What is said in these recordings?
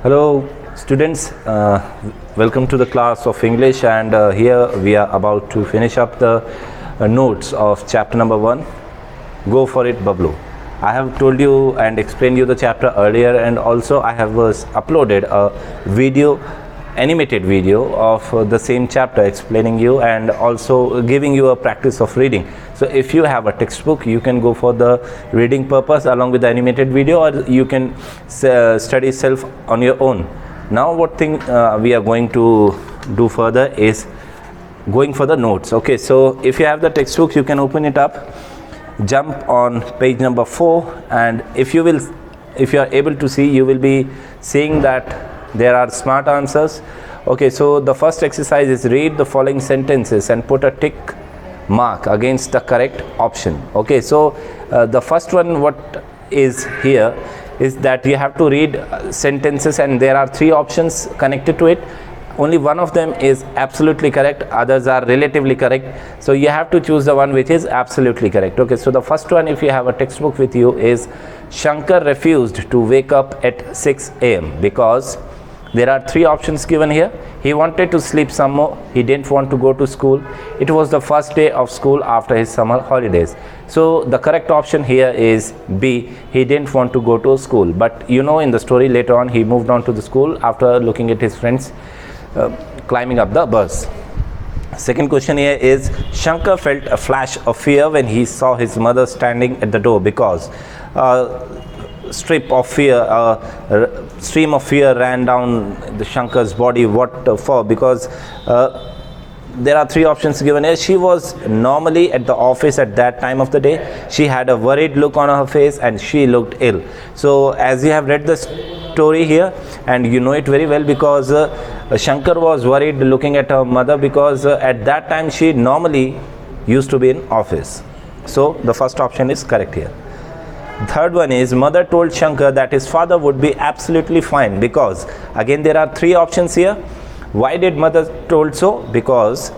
Hello students, welcome to the class of English, and here we are about to finish up the notes of chapter number 1. Go for it, Bablu. I have told you and explained you the chapter earlier, and also I have uploaded a animated video of the same chapter explaining you and also giving you a practice of reading. So if you have a textbook, you can go for the reading purpose along with the animated video, or you can study self on your own. Now what thing we are going to do further is going for the notes. Okay, so if you have the textbook, you can open it up, jump on page number 4, and if you are able to see, you will be seeing that there are smart answers. Okay, so the first exercise is read the following sentences and put a tick mark against the correct option. Okay, so the first one, what is here is that you have to read sentences, and there are 3 options connected to it. Only one of them is absolutely correct, others are relatively correct, so you have to choose the one which is absolutely correct. Okay, so the first one, if you have a textbook with you, is Shankar refused to wake up at 6 a.m. because there are 3 options given here. He wanted to sleep some more, he didn't want to go to school, it was the first day of school after his summer holidays. So the correct option here is B, he didn't want to go to school. But you know, in the story later on, he moved on to the school after looking at his friends climbing up the bus. Second question here is Shankar felt a flash of fear when he saw his mother standing at the door because stream of fear ran down the Shankar's body. What for? Because there are 3 options given here. She was normally at the office at that time of the day. She had a worried look on her face and she looked ill. So as you have read the story here, and you know it very well, because Shankar was worried looking at her mother because at that time she normally used to be in office. So the first option is correct here. Third one is mother told Shankar that his father would be absolutely fine because, again there are 3 options here. Why did mother told so? Because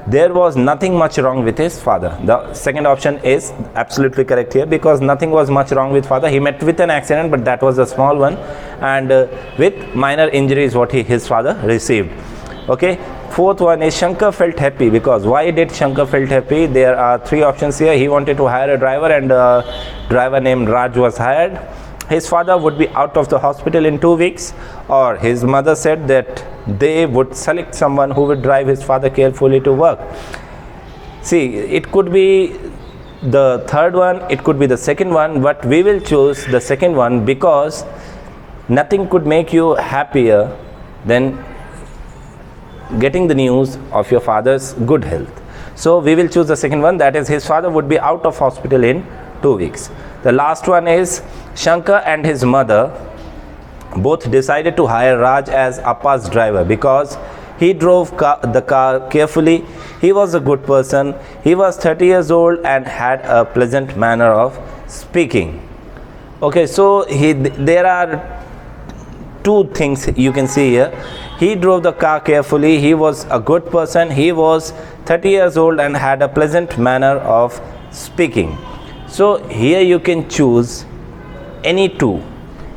there was nothing much wrong with his father. The second option is absolutely correct here, because nothing was much wrong with father. He met with an accident, but that was a small one, and with minor injuries what his father received. Okay. Fourth one is Shankar felt happy because, why did Shankar felt happy? There are 3 options here. He wanted to hire a driver, and a driver named Raj was hired. His father would be out of the hospital in 2 weeks, or his mother said that they would select someone who would drive his father carefully to work. See, it could be the third one, it could be the second one, but we will choose the second one because nothing could make you happier than getting the news of your father's good health. So we will choose the second one, that is his father would be out of hospital in 2 weeks. The last one is Shankar and his mother both decided to hire Raj as Appa's driver because he drove the car carefully, he was a good person, he was 30 years old and had a pleasant manner of speaking. Okay, so there are 2 things you can see here. He drove the car carefully, he was a good person, he was 30 years old and had a pleasant manner of speaking. So here you can choose any two,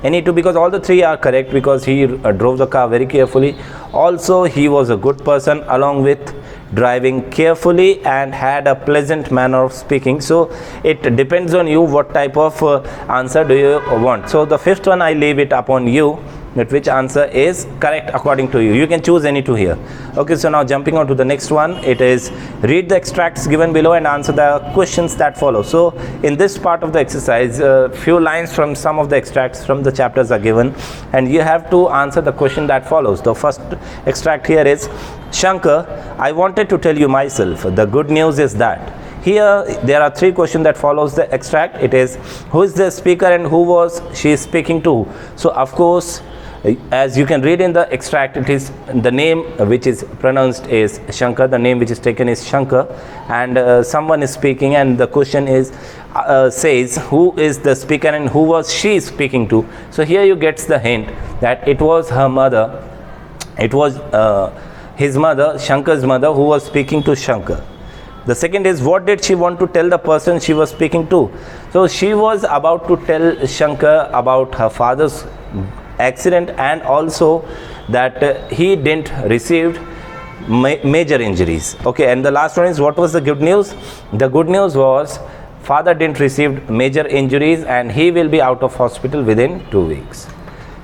because all the 3 are correct, because he drove the car very carefully. Also he was a good person along with driving carefully and had a pleasant manner of speaking. So it depends on you what type of answer do you want. So the 5th one I leave it upon you, that which answer is correct according to you. You can choose any 2 here. Okay, so now jumping on to the next one, it is read the extracts given below and answer the questions that follow. So in this part of the exercise, few lines from some of the extracts from the chapters are given, and you have to answer the question that follows. The first extract here is Shankar, I wanted to tell you myself. The good news is that. Here there are 3 questions that follows the extract. It is who is the speaker and who was she speaking to. So of course, as you can read in the extract, it is the name which is pronounced is Shankar, the name which is taken is Shankar, and someone is speaking, and the question is says who is the speaker and who was she speaking to. So here you get the hint that it was her mother, it was his mother, Shankar's mother, who was speaking to Shankar. The second is, what did she want to tell the person she was speaking to? So she was about to tell Shankar about her father's accident, and also that he didn't receive major injuries. Okay, and the last one is, what was the good news? The good news was father didn't receive major injuries and he will be out of hospital within 2 weeks.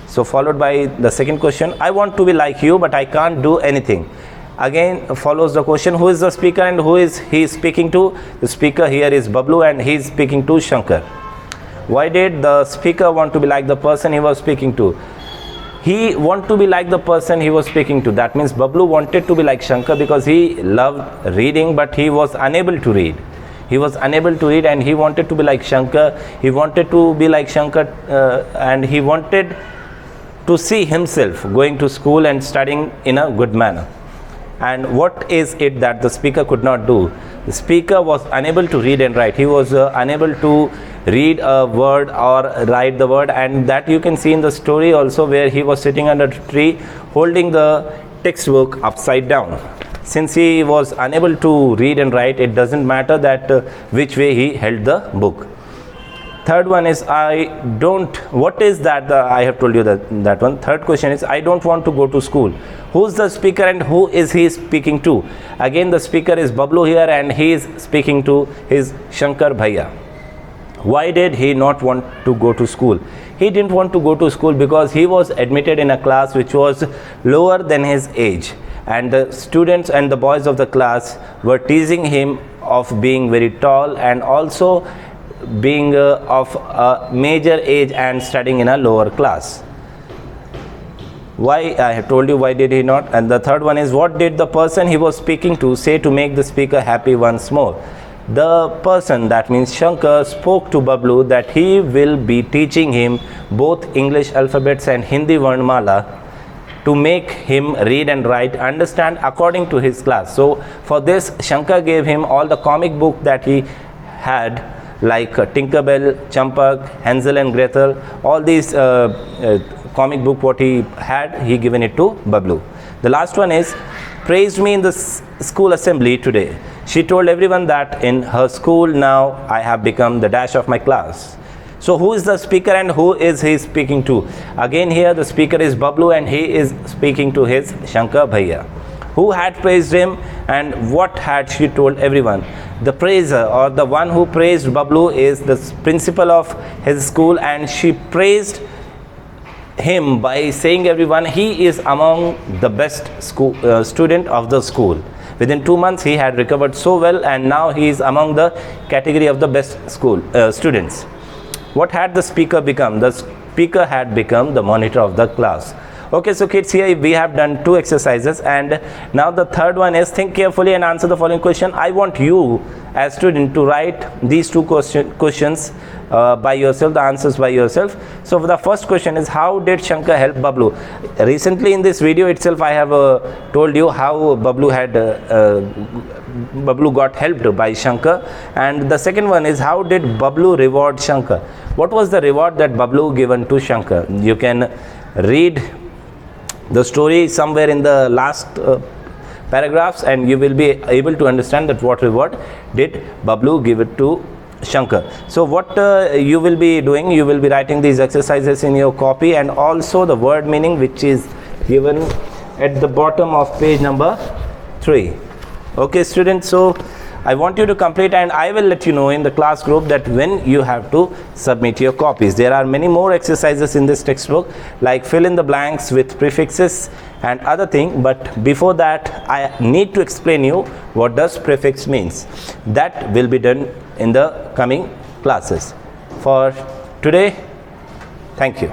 So followed by the second question, I want to be like you but I can't do anything. Again follows the question, who is the speaker and who is he speaking to? The speaker here is Bablu and he is speaking to Shankar. Why did the speaker want to be like the person he was speaking to? He wanted to be like the person he was speaking to. That means Bablu wanted to be like Shankar because he loved reading but he was unable to read. He was unable to read and he wanted to be like Shankar. He wanted to be like Shankar and he wanted to see himself going to school and studying in a good manner. And what is it that the speaker could not do? The speaker was unable to read and write. He was unable to read a word or write the word, and that you can see in the story also, where he was sitting under a tree holding the textbook upside down. Since he was unable to read and write, it doesn't matter that which way he held the book. Third one is, what is that? I have told you that one. Third question is, I don't want to go to school. Who's the speaker and who is he speaking to? Again the speaker is Bablu here and he is speaking to his Shankar Bhaiya. Why did he not want to go to school? He didn't want to go to school because he was admitted in a class which was lower than his age, and the students and the boys of the class were teasing him of being very tall and also being of a major age and studying in a lower class. Why? I have told you why did he not. And the third one is, what did the person he was speaking to say to make the speaker happy once more? The person, that means Shankar, spoke to Bablu that he will be teaching him both English alphabets and Hindi Varnamala to make him read and write, understand according to his class. So for this, Shankar gave him all the comic book that he had, like Tinkerbell, Champak, Hansel and Gretel, all these comic book what he had, he given it to Bablu. The last one is, praised me in the school assembly today. She told everyone that in her school now I have become the dash of my class. So who is the speaker and who is he speaking to? Again here the speaker is Bablu and he is speaking to his Shankar Bhaiya. Who had praised him and what had she told everyone? The praiser or the one who praised Bablu is the principal of his school, and she praised him by saying everyone he is among the best student of the school. Within 2 months he had recovered so well and now he is among the category of the best school students. What had the speaker become? The speaker had become the monitor of the class. Okay, so kids, here we have done 2 exercises, and now the third one is, think carefully and answer the following question. I want you as student to write these 2 questions by yourself, the answers by yourself. So for the first question is, how did Shankar help Bablu? Recently in this video itself I have told you how Bablu got helped by Shankar. And the second one is, how did Bablu reward Shankar? What was the reward that Bablu given to Shankar? You can read the story somewhere in the last paragraphs and you will be able to understand that what reward did Bablu give it to Shankar. So what you will be doing, you will be writing these exercises in your copy and also the word meaning which is given at the bottom of page number 3. Okay students, so I want you to complete, and I will let you know in the class group that when you have to submit your copies. There are many more exercises in this textbook, like fill in the blanks with prefixes and other thing, but before that I need to explain you what does prefix means. That will be done in the coming classes. For today, thank you.